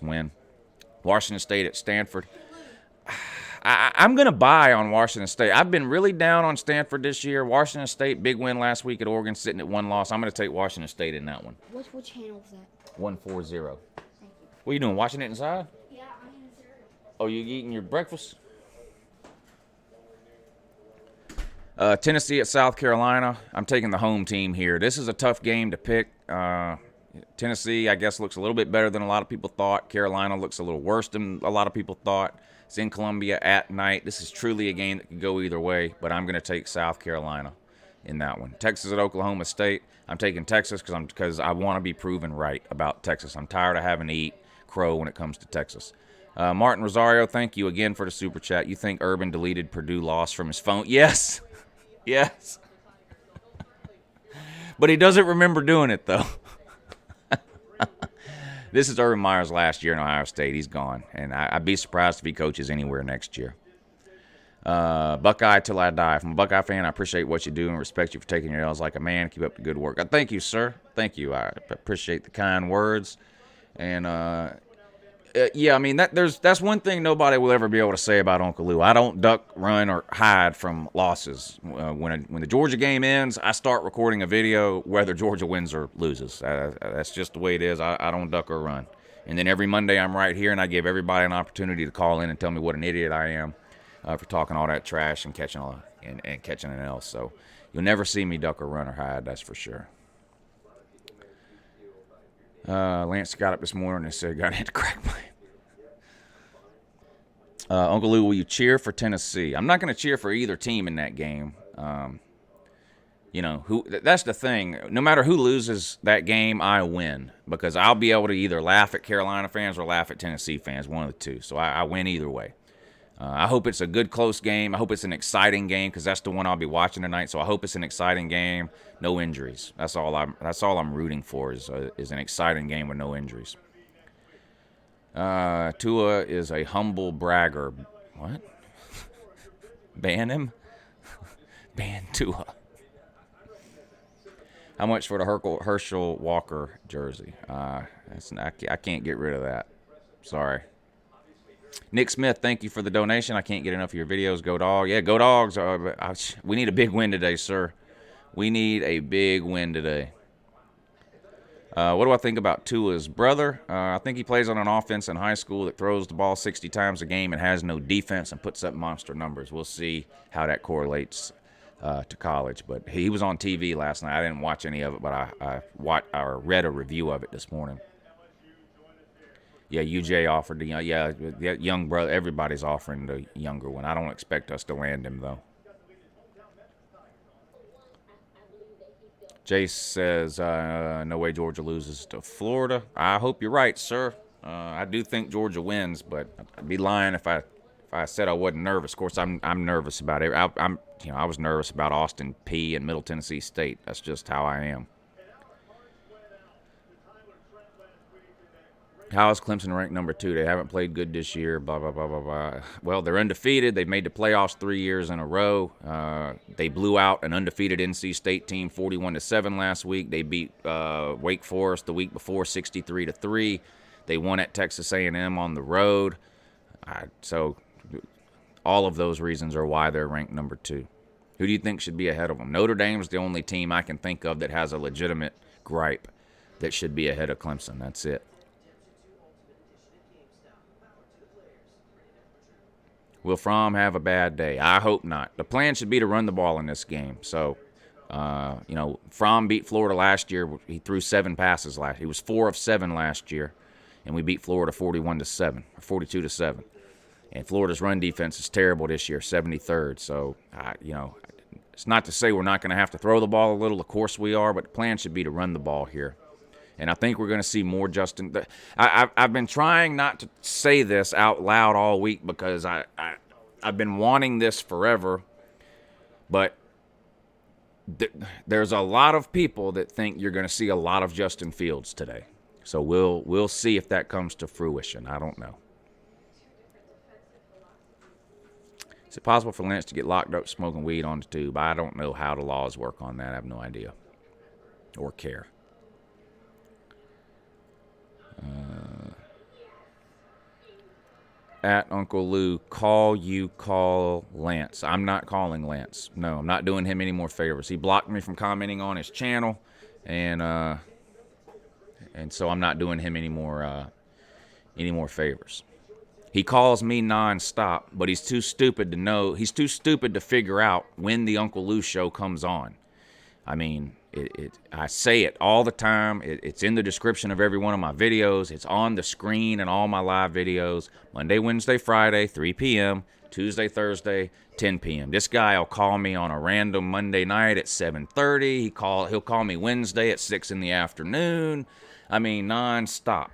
Speaker 1: win. Washington State at Stanford. I'm going to buy on Washington State. I've been really down on Stanford this year. Washington State, big win last week at Oregon, sitting at 1 loss. I'm going to take Washington State in that one.
Speaker 3: What channel was that?
Speaker 1: 140.
Speaker 3: Thank you.
Speaker 1: What are you doing, watching it inside?
Speaker 3: Yeah, I'm inside.
Speaker 1: Oh, you eating your breakfast? Tennessee at South Carolina. I'm taking the home team here. This is a tough game to pick. Tennessee, I guess, looks a little bit better than a lot of people thought. Carolina looks a little worse than a lot of people thought. It's in Columbia at night. This is truly a game that could go either way, but I'm going to take South Carolina in that one. Texas at Oklahoma State. I'm taking Texas because I want to be proven right about Texas. I'm tired of having to eat crow when it comes to Texas. Martin Rosario, thank you again for the super chat. You think Urban deleted Purdue loss from his phone? Yes. Yes. But he doesn't remember doing it, though. This is Urban Meyer's last year in Ohio State. He's gone. And I'd be surprised if he coaches anywhere next year. Buckeye till I die. From a Buckeye fan, I appreciate what you do and respect you for taking your L's like a man. Keep up the good work. Thank you, sir. Thank you. I appreciate the kind words. And, yeah, I mean, that's one thing nobody will ever be able to say about Uncle Lou. I don't duck, run, or hide from losses. When the Georgia game ends, I start recording a video whether Georgia wins or loses. That's just the way it is. I don't duck or run. And then every Monday I'm right here, and I give everybody an opportunity to call in and tell me what an idiot I am for talking all that trash and catching an L. So you'll never see me duck or run or hide, that's for sure. Lance got up this morning and said, got to hit the crack pipe. Uncle Lou, will you cheer for Tennessee? I'm not going to cheer for either team in that game. That's the thing. No matter who loses that game, I win because I'll be able to either laugh at Carolina fans or laugh at Tennessee fans, one of the two. So I win either way. I hope it's a good, close game. I hope it's an exciting game because that's the one I'll be watching tonight. So I hope it's an exciting game, no injuries. That's all I'm rooting for is an exciting game with no injuries. Tua is a humble bragger. What? Ban him? Ban Tua. How much for the Herschel Walker jersey? I can't get rid of that. Sorry. Nick Smith, thank you for the donation. I can't get enough of your videos. Go Dog. Yeah, go Dogs. We need a big win today, sir. We need a big win today. What do I think about Tua's brother? I think he plays on an offense in high school that throws the ball 60 times a game and has no defense and puts up monster numbers. We'll see how that correlates to college. But he was on TV last night. I didn't watch any of it, but I read a review of it this morning. Yeah, UJ offered the young brother. Everybody's offering the younger one. I don't expect us to land him, though. Jace says, no way Georgia loses to Florida. I hope you're right, sir. I do think Georgia wins, but I'd be lying if I said I wasn't nervous. Of course, I'm nervous about it. I was nervous about Austin Peay and Middle Tennessee State. That's just how I am. How is Clemson ranked number 2? They haven't played good this year, blah, blah, blah, blah, blah. Well, they're undefeated. They've made the playoffs 3 years in a row. They blew out an undefeated NC State team 41-7 last week. They beat Wake Forest the week before 63-3. They won at Texas A&M on the road. So all of those reasons are why they're ranked number 2. Who do you think should be ahead of them? Notre Dame's the only team I can think of that has a legitimate gripe that should be ahead of Clemson. That's it. Will Fromm have a bad day? I hope not. The plan should be to run the ball in this game. So, Fromm beat Florida last year. He threw 7 passes last year. He was 4 of 7 last year, and we beat Florida 41-7, or 42-7. And Florida's run defense is terrible this year, 73rd. So, it's not to say we're not going to have to throw the ball a little. Of course we are, but the plan should be to run the ball here. And I think we're going to see more Justin. I've been trying not to say this out loud all week because I've been wanting this forever. But there's a lot of people that think you're going to see a lot of Justin Fields today. So we'll see if that comes to fruition. I don't know. Is it possible for Lance to get locked up smoking weed on the tube? I don't know how the laws work on that. I have no idea or care. At Uncle Lou, call Lance. I'm not calling Lance. No, I'm not doing him any more favors. He blocked me from commenting on his channel, and so I'm not doing him any more favors. He calls me nonstop, but he's too stupid to know. He's too stupid to figure out when the Uncle Lou show comes on. I mean, I say it all the time. It's in the description of every one of my videos. It's on the screen in all my live videos. Monday, Wednesday, Friday, 3 p.m. Tuesday, Thursday, 10 p.m. This guy will call me on a random Monday night at 7:30. He'll call me Wednesday at 6 in the afternoon. I mean, nonstop.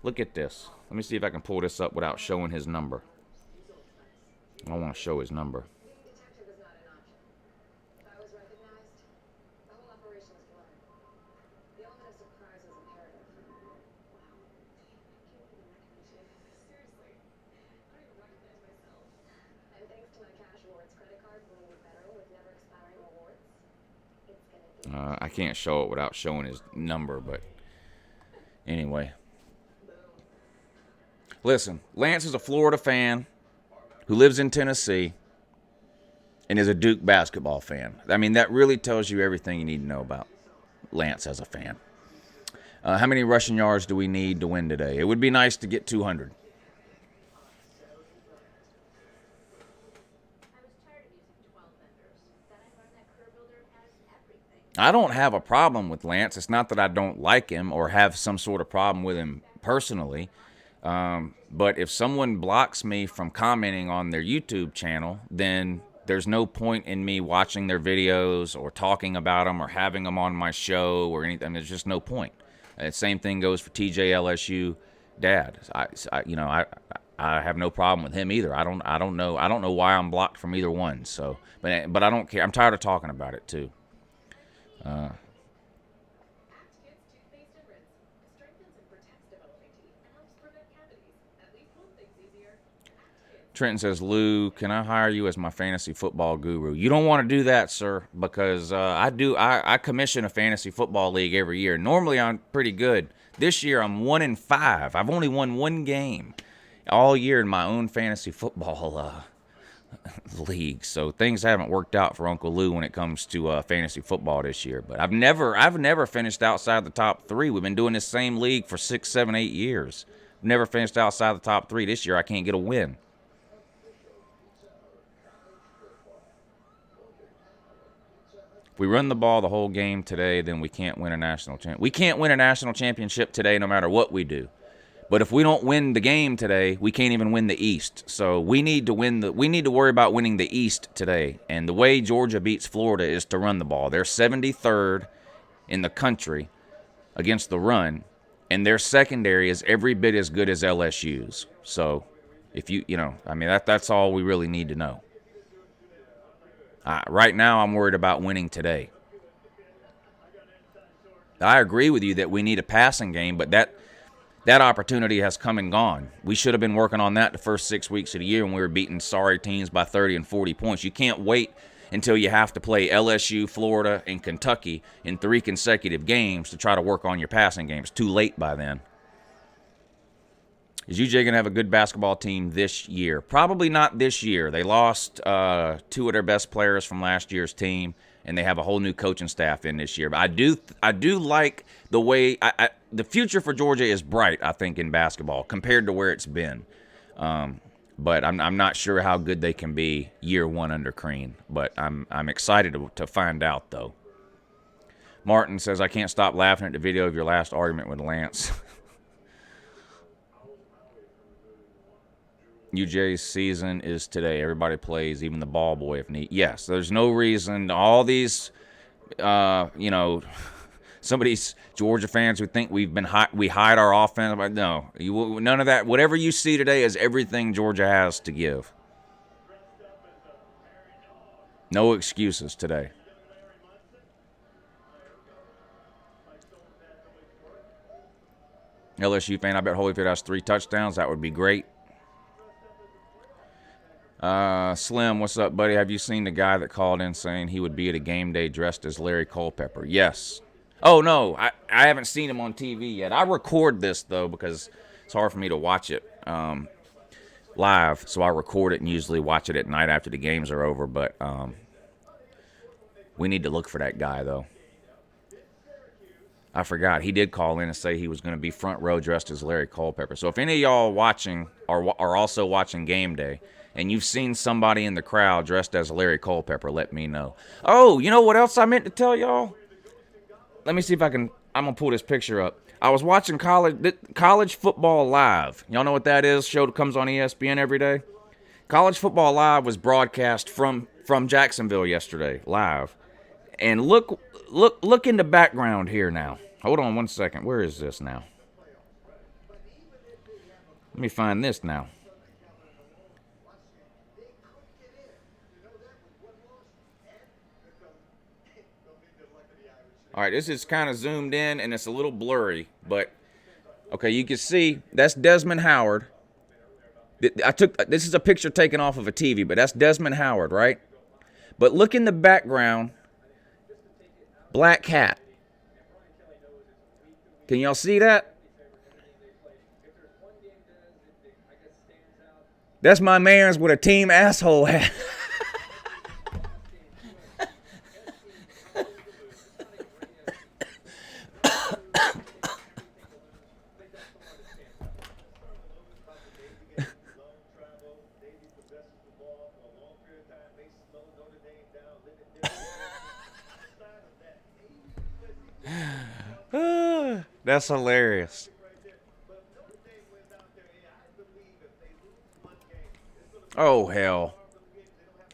Speaker 1: Look at this. Let me see if I can pull this up without showing his number. I don't want to show his number. I can't show it without showing his number, but anyway. Listen, Lance is a Florida fan who lives in Tennessee and is a Duke basketball fan. I mean, that really tells you everything you need to know about Lance as a fan. How many rushing yards do we need to win today? It would be nice to get 200. I don't have a problem with Lance. It's not that I don't like him or have some sort of problem with him personally. But if someone blocks me from commenting on their YouTube channel, then there's no point in me watching their videos or talking about them or having them on my show or anything. There's just no point. Same thing goes for TJ LSU dad. I have no problem with him either. I don't know why I'm blocked from either one. So, but I don't care. I'm tired of talking about it too. Trenton says, Lou, can I hire you as my fantasy football guru? You don't want to do that, sir, because I commission a fantasy football league every year. Normally, I'm pretty good. This year, I'm 1-5. I've only won one game all year in my own fantasy football league. So things haven't worked out for Uncle Lou when it comes to fantasy football this year. But I've never finished outside the top 3. We've been doing this same league for 6, 7, 8 years. Never finished outside the top 3. This year, I can't get a win. If we run the ball the whole game today, then we can't win a national championship. We can't win a national championship today no matter what we do. But if we don't win the game today, we can't even win the East. So we need to worry about winning the East today. And the way Georgia beats Florida is to run the ball. They're 73rd in the country against the run, and their secondary is every bit as good as LSU's. So if that's all we really need to know. Right now, I'm worried about winning today. I agree with you that we need a passing game, but that opportunity has come and gone. We should have been working on that the first 6 weeks of the year when we were beating sorry teams by 30 and 40 points. You can't wait until you have to play LSU, Florida, and Kentucky in 3 consecutive games to try to work on your passing game. It's too late by then. Is UJ going to have a good basketball team this year? Probably not this year. They lost 2 of their best players from last year's team, and they have a whole new coaching staff in this year. But I do like the way the future for Georgia is bright, I think, in basketball compared to where it's been. But I'm not sure how good they can be year one under Crean. But I'm excited to find out, though. Martin says, I can't stop laughing at the video of your last argument with Lance. UJ's season is today. Everybody plays, even the ball boy if need. Yes, there's no reason. All these, some of these Georgia fans who think we hide our offense. No, none of that. Whatever you see today is everything Georgia has to give. No excuses today. LSU fan, I bet Holyfield has 3 touchdowns. That would be great. Slim, what's up, buddy? Have you seen the guy that called in saying he would be at a game day dressed as Larry Culpepper? Yes. Oh, no, I haven't seen him on TV yet. I record this, though, because it's hard for me to watch it live, so I record it and usually watch it at night after the games are over, but we need to look for that guy, though. I forgot. He did call in and say he was going to be front row dressed as Larry Culpepper. So if any of y'all watching are also watching Game Day, and you've seen somebody in the crowd dressed as Larry Culpepper, let me know. Oh, you know what else I meant to tell y'all? Let me see if I can. I'm going to pull this picture up. I was watching College Football Live. Y'all know what that is? Show that comes on ESPN every day. College Football Live was broadcast from Jacksonville yesterday, live. And look in the background here now. Hold on one second. Where is this now? Let me find this now. All right, this is kind of zoomed in, and it's a little blurry, but okay, you can see that's Desmond Howard. This is a picture taken off of a TV, but that's Desmond Howard, right? But look in the background, black hat. Can y'all see that? That's my man's with a team asshole hat. That's hilarious. Oh, hell.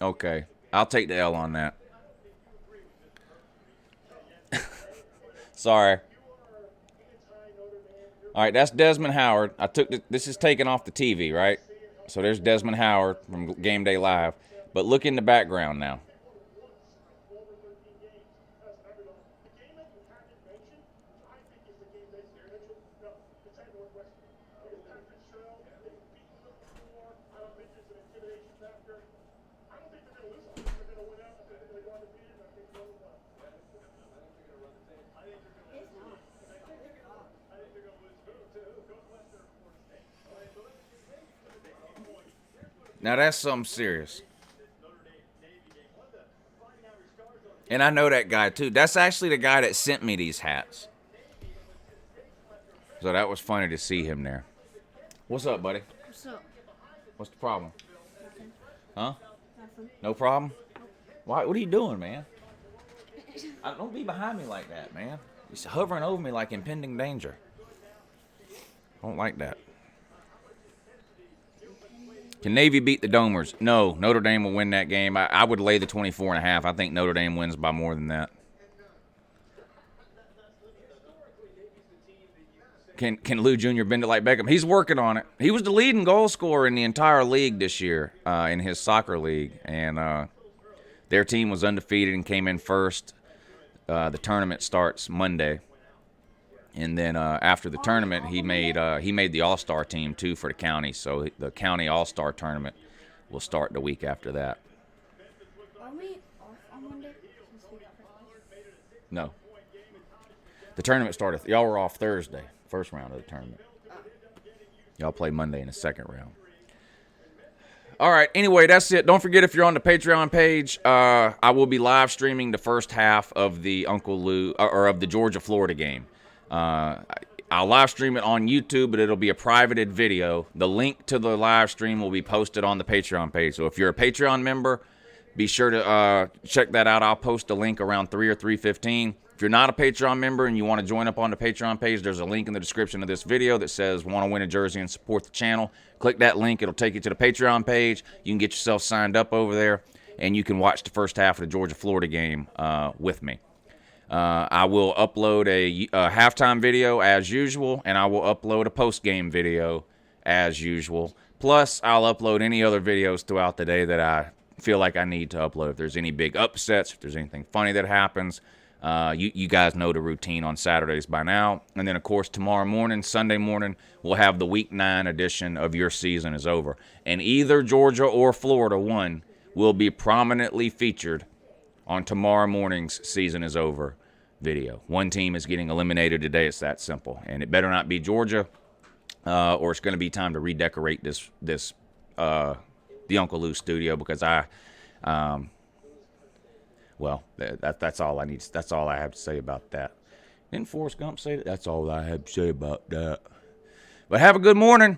Speaker 1: Okay. I'll take the L on that. Sorry. All right, that's Desmond Howard. This is taken off the TV, right? So there's Desmond Howard from Gameday Live. But look in the background now. Now that's something serious. And I know that guy too. That's actually the guy that sent me these hats. So that was funny to see him there. What's up, buddy?
Speaker 3: What's up?
Speaker 1: What's the problem?
Speaker 3: Nothing.
Speaker 1: Huh?
Speaker 3: Nothing.
Speaker 1: No problem? Why? What are you doing, man? Don't be behind me like that, man. You're hovering over me like impending danger. I don't like that. Can Navy beat the Domers? No, Notre Dame will win that game. I would lay the 24.5. I think Notre Dame wins by more than that. Can Lou Jr. bend it like Beckham? He's working on it. He was the leading goal scorer in the entire league this year in his soccer league. And their team was undefeated and came in first. The tournament starts Monday. And then after the tournament, he made the All-Star team, too, for the county. So the county All-Star tournament will start the week after that.
Speaker 3: Are we off on Monday? Since we got Christmas?
Speaker 1: No. The tournament started. Y'all were off Thursday, first round of the tournament. Y'all play Monday in the second round. All right. Anyway, that's it. Don't forget, if you're on the Patreon page, I will be live streaming the first half of the UNCLELOU or of the Georgia-Florida game. I'll live stream it on YouTube, but it'll be a privated video. The link to the live stream will be posted on the Patreon page. So if you're a Patreon member, be sure to check that out. I'll post a link around 3 or 3:15. If you're not a Patreon member and you want to join up on the Patreon page, there's a link in the description of this video that says want to win a jersey and support the channel. Click that link. It'll take you to the Patreon page. You can get yourself signed up over there, and you can watch the first half of the Georgia-Florida game with me. I will upload a halftime video as usual, and I will upload a post-game video as usual. Plus, I'll upload any other videos throughout the day that I feel like I need to upload. If there's any big upsets, if there's anything funny that happens, you guys know the routine on Saturdays by now. And then, of course, tomorrow morning, Sunday morning, we'll have the Week 9 edition of Your Season is Over. And either Georgia or Florida, one, will be prominently featured on tomorrow morning's Season is Over video. One team is getting eliminated today. It's that simple. And it better not be Georgia, or it's going to be time to redecorate the UNCLELOU studio, because that's all I need. That's all I have to say about that. Didn't Forrest Gump say that? That's all I have to say about that. But have a good morning.